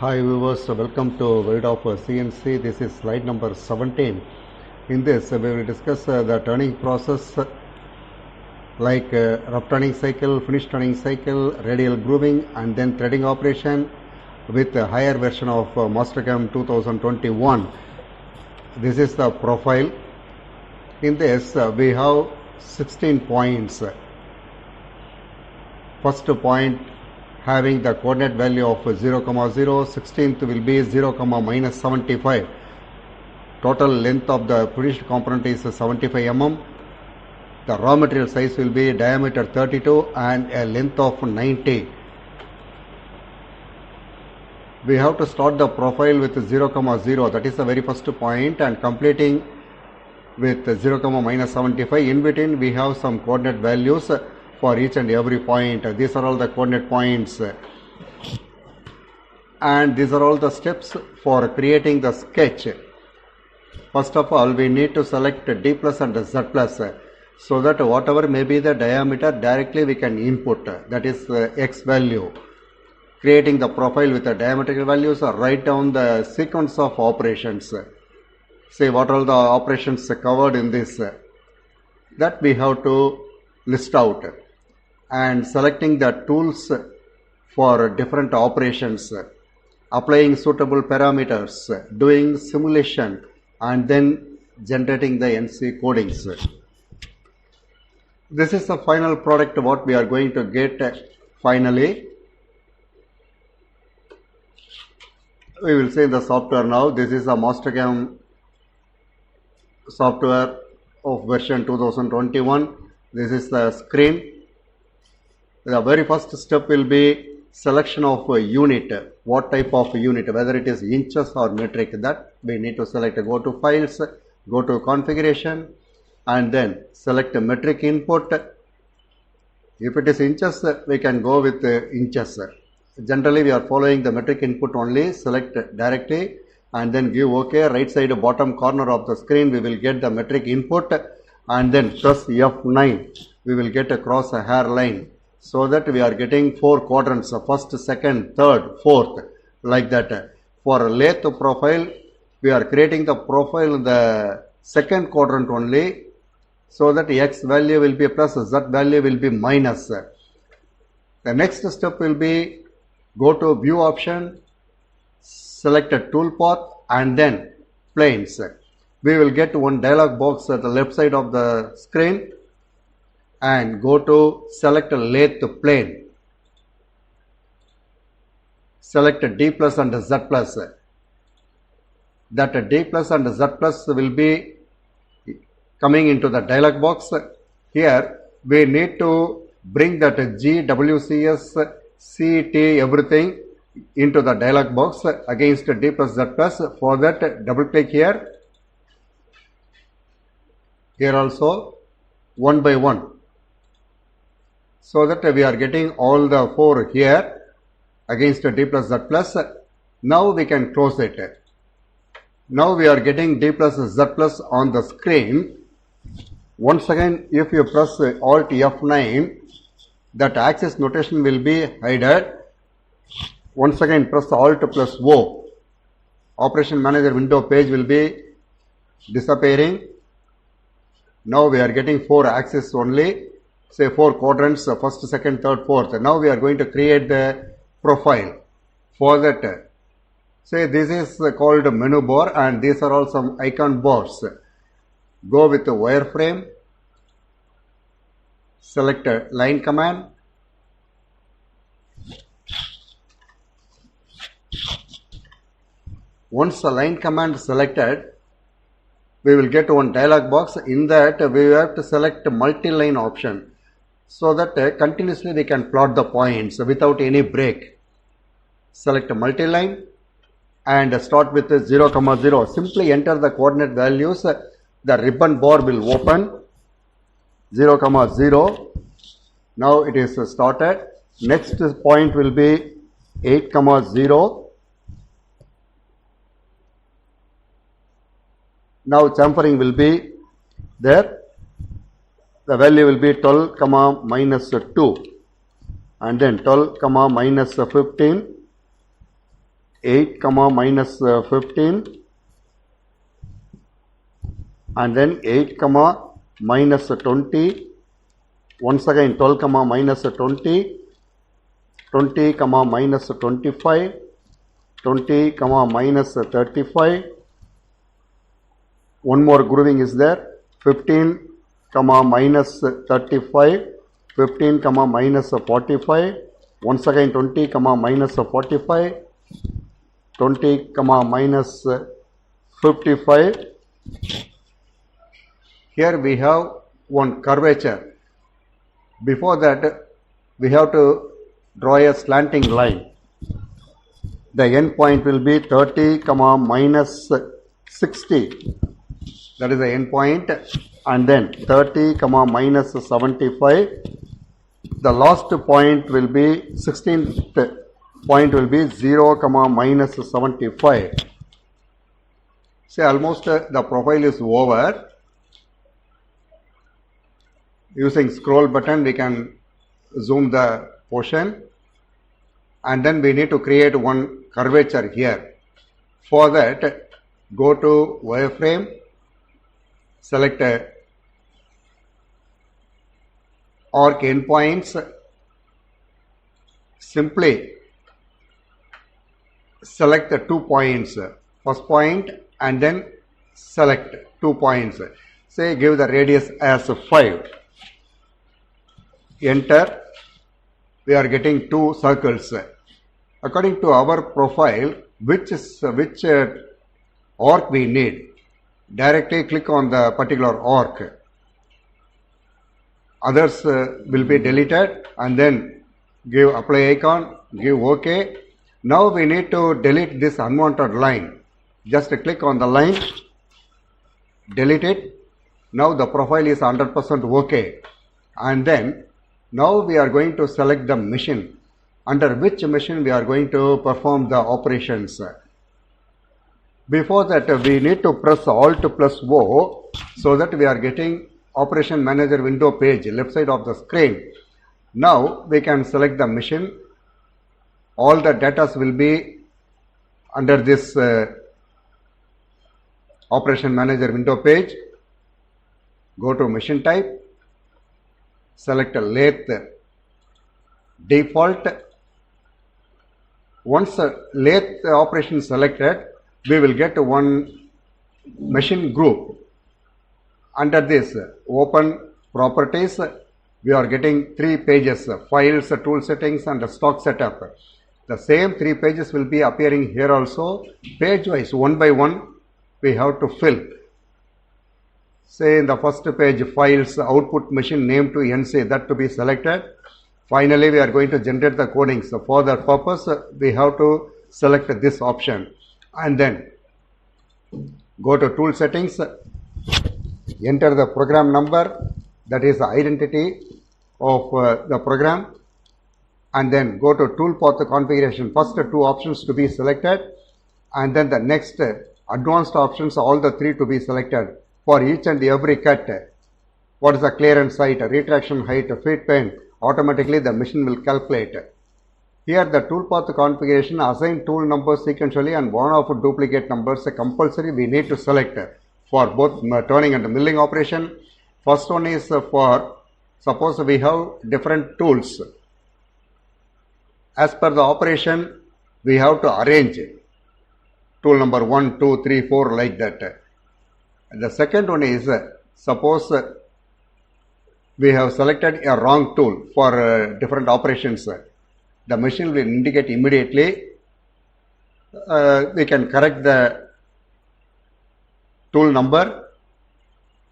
Hi viewers, welcome to World of CNC. This is slide number 17. In this we will discuss the turning process like rough turning cycle, finish turning cycle, radial grooving and then threading operation with a higher version of Mastercam 2021. This is the profile. In this we have 16 points. First point having the coordinate value of 0, 0, 16th will be 0, minus 75. Total length of the finished component is 75 mm. The raw material size will be diameter 32 and a length of 90. We have to start the profile with 0, 0, that is the very first point, and completing with 0, minus 75. In between we have some coordinate values for each and every point. These are all the coordinate points, and these are all the steps for creating the sketch. First of all, we need to select D plus and Z plus, so that whatever may be the diameter directly we can input, that is X value. Creating the profile with the diametric values, write down the sequence of operations. Say what are the operations covered in this, that we have to list out, and selecting the tools for different operations, applying suitable parameters, doing simulation, and then generating the NC codings. This is the final product what we are going to get finally. We will say the software now. This is a Mastercam software of version 2021. This is the screen. The very first step will be selection of a unit. What type of unit, whether it is inches or metric, that we need to select. Go to files, go to configuration, and then select metric input. If it is inches, we can go with inches. Generally we are following the metric input only. Select directly and then give OK. Right side bottom corner of the screen we will get the metric input, and then press F9. We will get a cross hair line, so that we are getting 4 quadrants, first, second, third, fourth, like that. For lathe profile, we are creating the profile in the second quadrant only, so that X value will be plus, Z value will be minus. The next step will be go to view option, select a tool path and then planes. We will get one dialog box at the left side of the screen, and go to select a lathe plane. Select D plus and Z plus. That D plus and Z plus will be coming into the dialog box. Here we need to bring that G, WCS, CT, everything into the dialog box against D plus Z plus. For that, double click here. Here also one by one, so that we are getting all the 4 here against D plus Z plus. Now we can close it. Now we are getting D plus Z plus on the screen. Once again, if you press Alt F9, that axis notation will be hidden. Once again press Alt plus O. Operation Manager window page will be disappearing. Now we are getting 4 axes only. Say 4 quadrants, first, second, third, fourth. Now we are going to create the profile. For that, say this is called menu bar, and these are all some icon bars. Go with the wireframe, select a line command, once the line command selected, we will get one dialog box. In that we have to select multi-line option, so that continuously we can plot the points without any break. Select multi-line and start with 0, 0. Simply enter the coordinate values. The ribbon bar will open. 0, 0. Now it is started. Next point will be 8, 0. Now chamfering will be there. The value will be 12, minus 2, and then 12, minus 15, 8 comma minus 15, and then 8 comma minus 20, once again 12 comma minus 20, 20 comma minus 25, 20 comma minus 35, one more grooving is there, 15 comma minus 35, 15 comma minus 45, once again 20 comma minus 45, 20 comma minus 55. Here we have one curvature. Before that, we have to draw a slanting line. The end point will be 30 comma minus 60. That is the end point. And then 30 comma minus 75. The last point will be 16th point will be 0 comma minus 75. See, almost the profile is over. Using scroll button we can zoom the portion, and then we need to create one curvature here. For that, go to wireframe, select arc endpoints, simply select the 2 points, first point, and then select 2 points. Say give the radius as 5. Enter. We are getting 2 circles. According to our profile, which arc we need, directly click on the particular arc. Others will be deleted, and then give apply icon, give OK. Now we need to delete this unwanted line. Just click on the line, delete it. Now the profile is 100% OK. And then now we are going to select the machine. Under which machine we are going to perform the operations. Before that, we need to press Alt plus O so that we are getting Operation Manager window page left side of the screen. Now we can select the machine. All the data will be under this Operation Manager window page. Go to machine type, select lathe default. Once lathe operation selected, we will get one machine group. Under this open properties, we are getting 3 pages, files, tool settings and stock setup. The same 3 pages will be appearing here also. Page wise, one by one, we have to fill. Say in the first page, files, output machine name to NC, that to be selected. Finally, we are going to generate the coding. So for that purpose, we have to select this option. And then go to tool settings, enter the program number, that is the identity of the program, and then go to tool path configuration. First 2 options to be selected, and then the next advanced options, all the 3 to be selected. For each and every cut, what is the clearance height, retraction height, feed pen, automatically the machine will calculate. Here the toolpath configuration, assign tool numbers sequentially and one of duplicate numbers compulsory we need to select for both turning and milling operation. First one is for, suppose we have different tools. As per the operation, we have to arrange tool number 1, 2, 3, 4 like that. The second one is, suppose we have selected a wrong tool for different operations. The machine will indicate immediately. We can correct the tool number.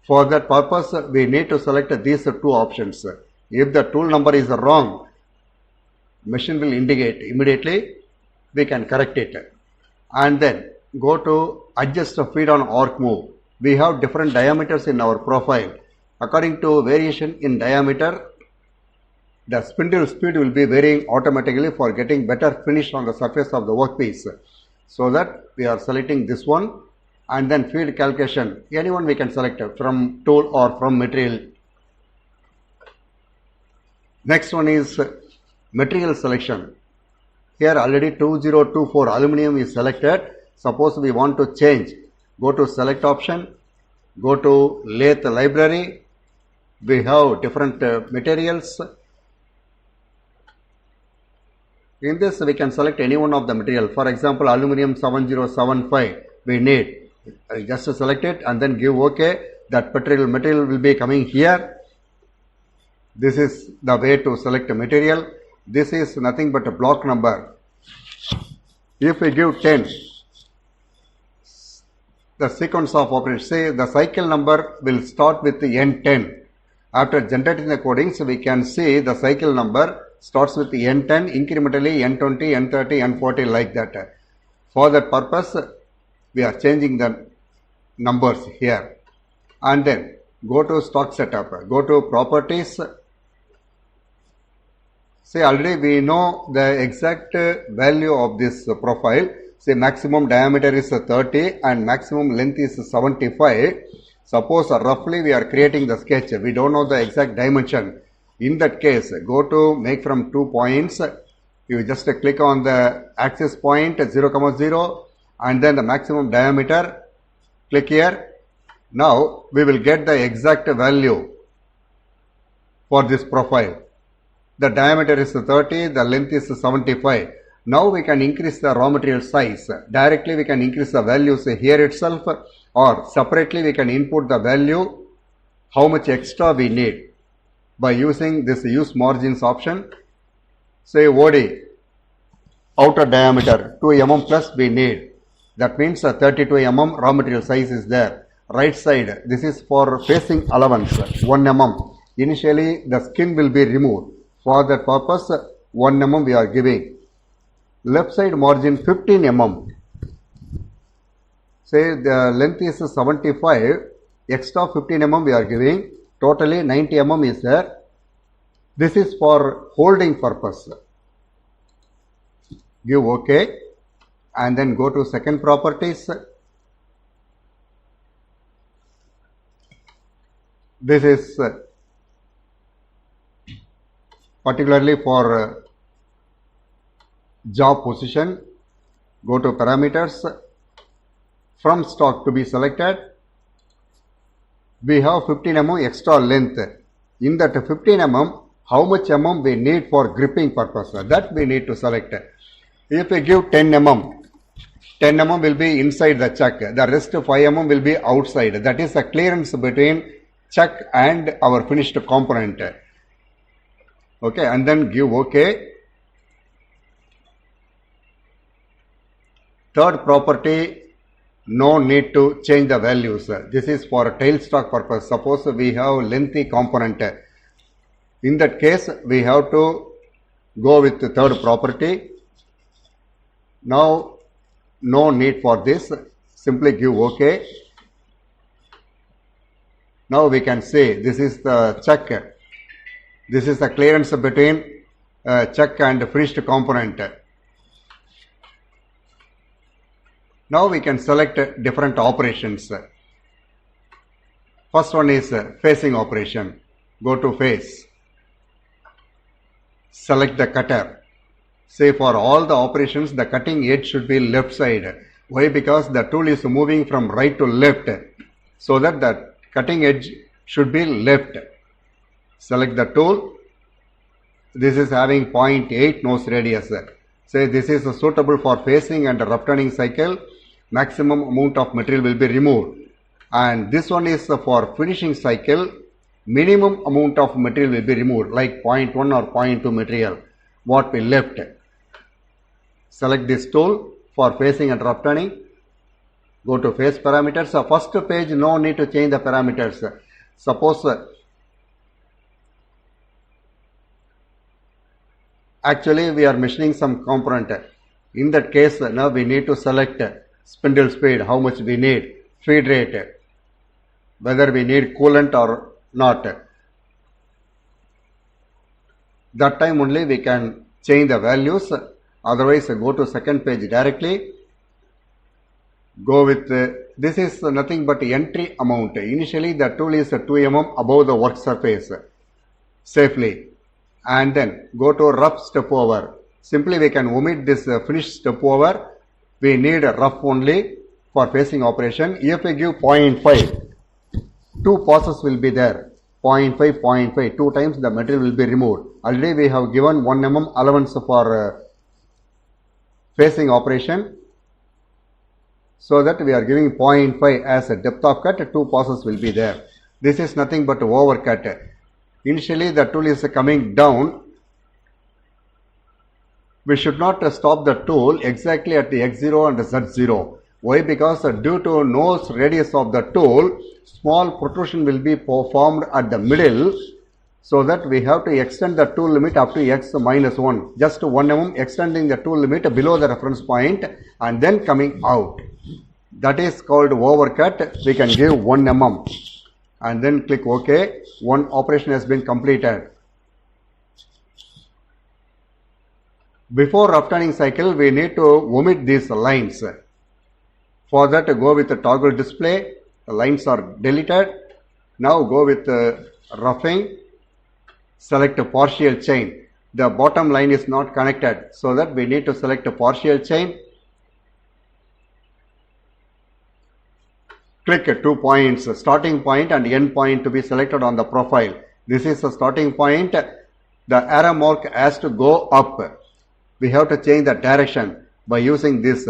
For that purpose, we need to select these 2 options. If the tool number is wrong, machine will indicate immediately. We can correct it. And then go to adjust the feed on arc move. We have different diameters in our profile. According to variation in diameter, the spindle speed will be varying automatically for getting better finish on the surface of the workpiece. So that we are selecting this one, and then feed calculation. Anyone we can select from tool or from material. Next one is material selection. Here already 2024 aluminum is selected. Suppose we want to change. Go to select option. Go to lathe library. We have different materials. In this we can select any one of the material. For example, aluminum 7075 we need. Just select it and then give OK. That material will be coming here. This is the way to select a material. This is nothing but a block number. If we give 10, the sequence of operations, say the cycle number will start with the N10. After generating the codings, we can see the cycle number starts with the N10, incrementally N20, N30, N40 like that. For that purpose, we are changing the numbers here. And then go to stock setup, go to properties. Say already we know the exact value of this profile. Say maximum diameter is 30 and maximum length is 75. Suppose roughly we are creating the sketch. We don't know the exact dimension. In that case, go to make from 2 points. You just click on the axis point 0, 0 and then the maximum diameter. Click here. Now we will get the exact value for this profile. The diameter is 30, the length is 75. Now we can increase the raw material size. Directly we can increase the values here itself, or separately we can input the value how much extra we need by using this use margins option. Say OD, outer diameter 2 mm plus we need. That means 32 mm raw material size is there. Right side, this is for facing allowance 1 mm. Initially the skin will be removed. For that purpose 1 mm we are giving. Left side margin 15 mm. Say the length is 75, extra 15 mm we are giving. Totally 90 mm is there. This is for holding purpose. Give OK and then go to second properties. This is particularly for job position. Go to parameters. From stock to be selected. We have 15 mm extra length. In that 15 mm, how much mm we need for gripping purpose? That we need to select. If we give 10 mm, 10 mm will be inside the chuck. The rest 5 mm will be outside. That is the clearance between chuck and our finished component. Okay, and then give OK. Third property, no need to change the values. This is for tailstock purpose. Suppose we have lengthy component. In that case, we have to go with the third property. Now, no need for this. Simply give OK. Now we can say this is the chuck. This is the clearance between chuck and finished component. Now we can select different operations. First one is facing operation. Go to face. Select the cutter. Say for all the operations, the cutting edge should be left side. Why? Because the tool is moving from right to left. So that the cutting edge should be left. Select the tool. This is having 0.8 nose radius. Say this is suitable for facing and rough turning cycle. Maximum amount of material will be removed. And this one is for finishing cycle. Minimum amount of material will be removed, like 0.1 or 0.2 material. What we left. Select this tool for facing and rough turning. Go to face parameters. First page, no need to change the parameters. Suppose actually we are machining some component. In that case, now we need to select spindle speed, how much we need, feed rate, whether we need coolant or not. That time only we can change the values. Otherwise, go to second page directly. Go with this is nothing but entry amount. Initially, the tool is 2 mm above the work surface safely. And then go to rough step over. Simply we can omit this finish step over. We need a rough only for facing operation. If we give 0.5, two passes will be there. 0.5, 0.5, two times the material will be removed. Already we have given 1 mm allowance for facing operation. So that we are giving 0.5 as a depth of cut, two passes will be there. This is nothing but overcut. Initially the tool is coming down. We should not stop the tool exactly at the x0 and z0. Why? Because due to nose radius of the tool, small protrusion will be formed at the middle, so that we have to extend the tool limit up to x minus 1. Just 1 mm extending the tool limit below the reference point and then coming out. That is called overcut. We can give 1 mm and then click OK. One operation has been completed. Before rough turning cycle, we need to omit these lines. For that, go with the toggle display. The lines are deleted. Now go with roughing. Select a partial chain. The bottom line is not connected, so that we need to select a partial chain. Click 2 points, starting point and end point to be selected on the profile. This is the starting point. The arrow mark has to go up. We have to change the direction by using this.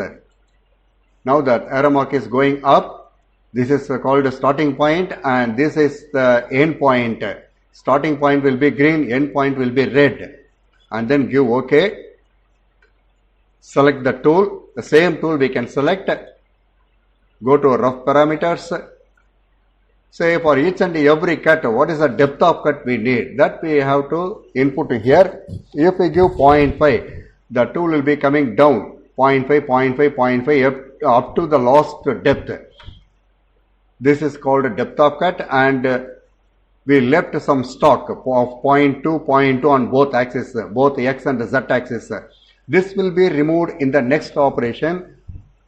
Now the arrow mark is going up. This is called a starting point and this is the end point. Starting point will be green, end point will be red. And then give OK. Select the tool. The same tool we can select. Go to rough parameters. Say for each and every cut, what is the depth of cut we need? That we have to input here. If we give 0.5, the tool will be coming down. 0.5, 0.5, 0.5 up to the last depth. This is called depth of cut, and we left some stock of 0.2, 0.2 on both axes, both x and z axis. This will be removed in the next operation,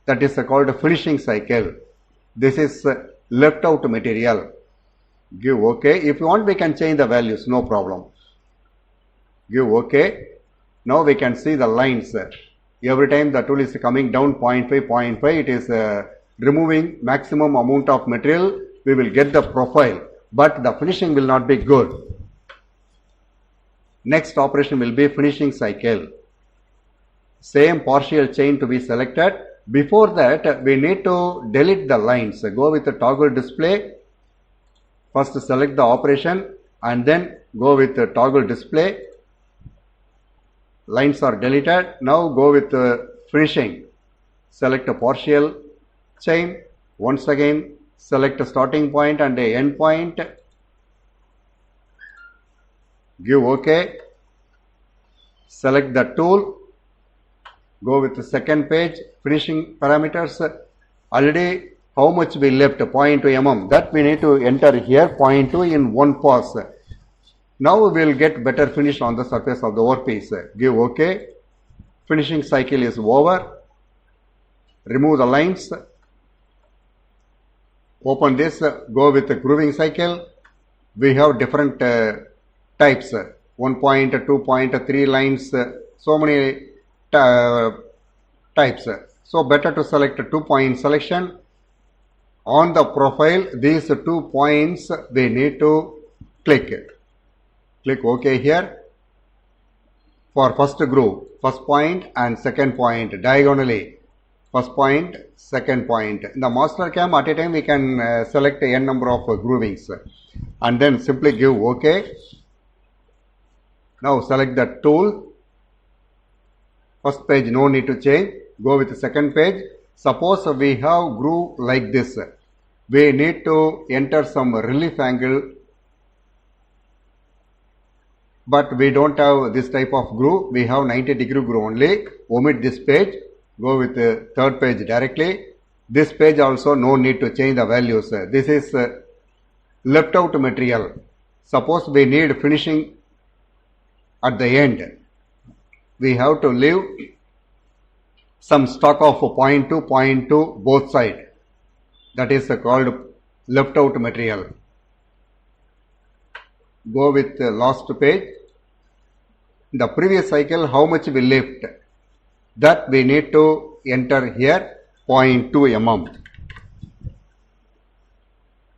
that is called finishing cycle. This is left out material. Give OK. If you want, we can change the values, no problem. Give OK. Now we can see the lines. Every time the tool is coming down 0.5, 0.5, it is removing maximum amount of material. We will get the profile, but the finishing will not be good. Next operation will be finishing cycle. Same partial chain to be selected. Before that, we need to delete the lines. Go with the toggle display. First select the operation and then go with the toggle display. Lines are deleted. Now go with finishing. Select a partial chain. Once again, select a starting point and a end point. Give OK. Select the tool. Go with the second page. Finishing parameters. Already how much we left? 0.2 mm. That we need to enter here. 0.2 in one pass. Now we will get better finish on the surface of the workpiece. Give OK. Finishing cycle is over. Remove the lines. Open this. Go with the grooving cycle. We have different types. 1 point, 2 point, 3 lines. So many types. So better to select a 2 point selection. On the profile, these 2 points we need to click. Click OK here. For first groove, first point and second point diagonally. First point, second point. In the Mastercam, at a time we can select n number of groovings and then simply give OK. Now select the tool. First page no need to change. Go with the second page. Suppose we have groove like this. We need to enter some relief angle, but we don't have this type of groove. We have 90-degree groove only. Omit this page. Go with the third page directly. This page also no need to change the values. This is left out material. Suppose we need finishing at the end. We have to leave some stock of 0.2, 0.2 both sides. That is called left out material. Go with the last page. the previous cycle how much we lift, that we need to enter here 0.2 mm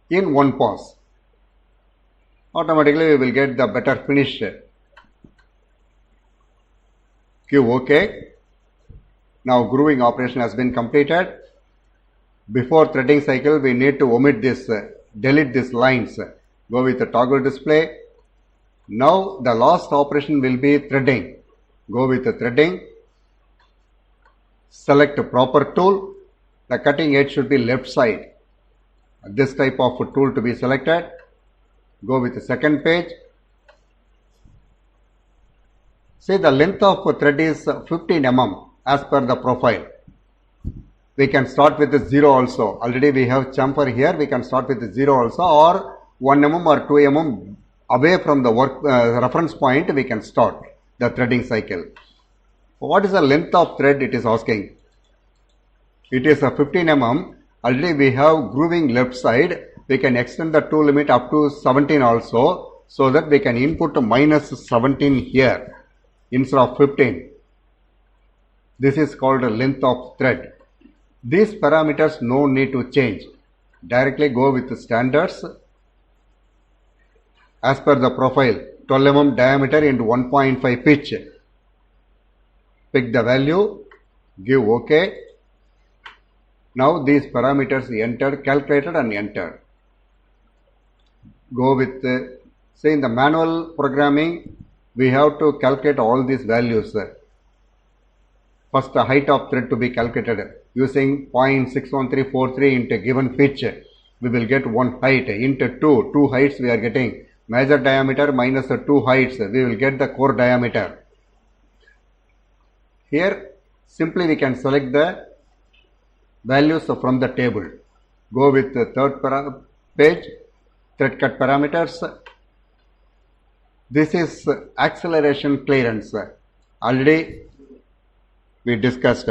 in one pass. Automatically we will get the better finish. Give OK. Now grooving operation has been completed. Before threading cycle we need to omit this, delete these lines. Go with the toggle display. Now the last operation will be threading. Go with the threading. Select proper tool. The cutting edge should be left side. This type of tool to be selected. Go with the second page. Say the length of thread is 15 mm as per the profile. We can start with the 0 also. Already we have chamfer here. We can start with the 0 also, or 1 mm or 2 mm away from the work reference point we can start the threading cycle. What is the length of thread it is asking? It is a 15 mm. Already we have grooving left side. We can extend the tool limit up to 17 also, so that we can input minus 17 here instead of 15. This is called the length of thread. These parameters no need to change. Directly go with the standards. As per the profile, 12 mm diameter into 1.5 pitch. Pick the value, give OK. Now these parameters entered, calculated and entered. Go with, say in the manual programming, we have to calculate all these values. First the height of thread to be calculated using 0.61343 into given pitch. We will get one height into two heights we are getting. Major diameter minus the 2 heights, we will get the core diameter. Here simply we can select the values from the table. Go with the third page, thread cut parameters. This is acceleration clearance. Already we discussed.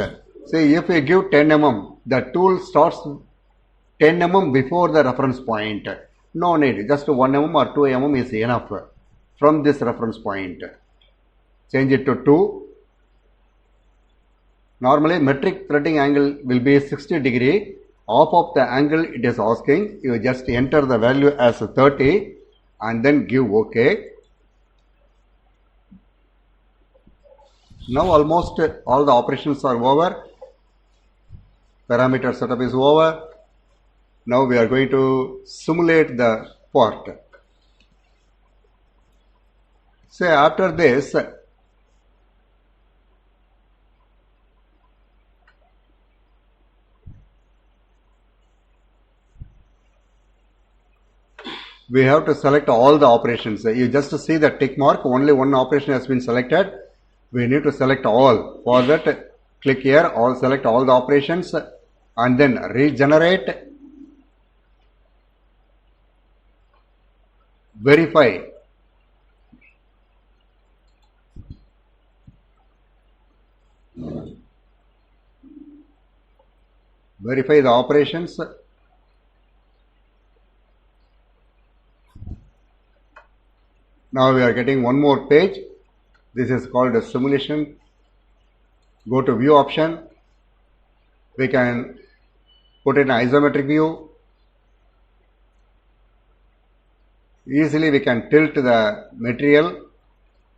See, if we give 10 mm, the tool starts 10 mm before the reference point. No need, just 1 mm or 2 mm is enough from this reference point. Change it to 2. Normally metric threading angle will be 60 degree. Half of the angle it is asking, you just enter the value as 30 and then give OK. Now almost all the operations are over. Parameter setup is over. Now we are going to simulate the part. Say after this, we have to select all the operations. You just see the tick mark, only one operation has been selected. We need to select all. For that, click here, all select all the operations and then regenerate. Verify. Verify the operations. Now we are getting one more page. This is called a simulation. Go to view option. We can put in isometric view. Easily we can tilt the material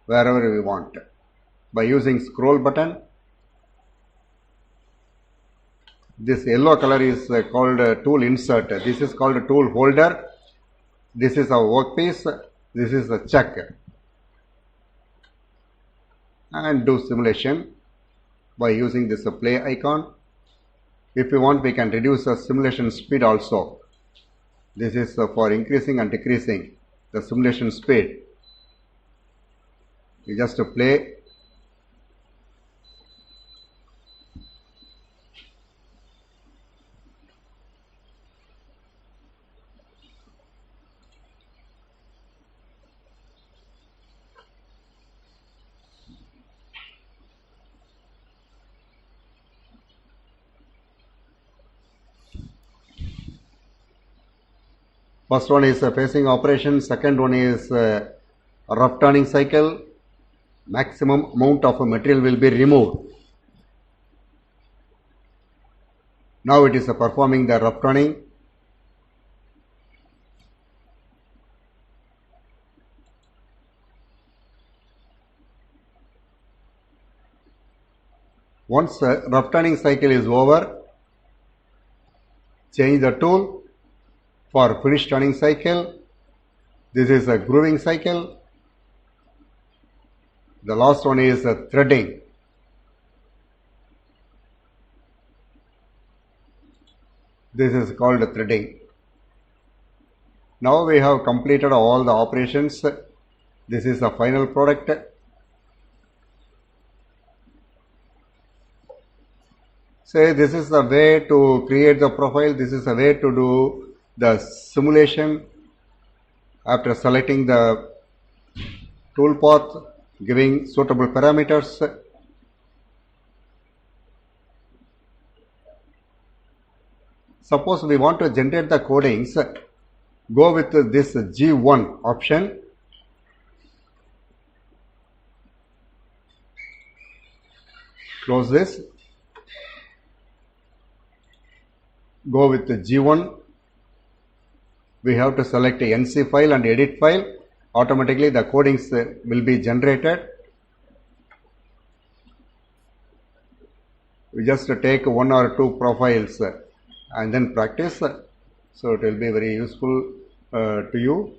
wherever we want by using scroll button. This yellow color is called tool insert. This is called tool holder. This is our workpiece. This is the check. And do simulation by using this play icon. If you want, we can reduce the simulation speed also. This is for increasing and decreasing the simulation speed. You just play. First one is facing operation, second one is rough turning cycle, maximum amount of material will be removed. Now it is performing the rough turning. Once the rough turning cycle is over, change the tool for finish turning cycle. This is a grooving cycle. The last one is threading. This is called threading. Now we have completed all the operations. This is the final product. Say this is the way to create the profile. This is the way to do the simulation after selecting the tool path, giving suitable parameters. Suppose we want to generate the codings, go with this G1 option. Close this. Go with the G1. We have to select a NC file and edit file. Automatically the codings will be generated. We just take one or two profiles and then practice. So it will be very useful to you.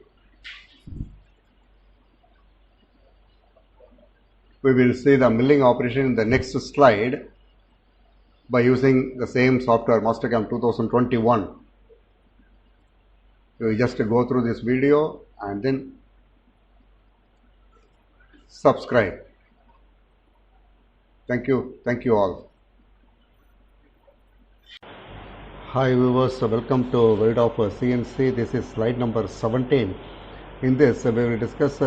We will see the milling operation in the next slide by using the same software, Mastercam 2021. We just go through this video and then subscribe. Thank you all. Hi viewers, welcome to World of CNC. This is slide number 17. In this we will discuss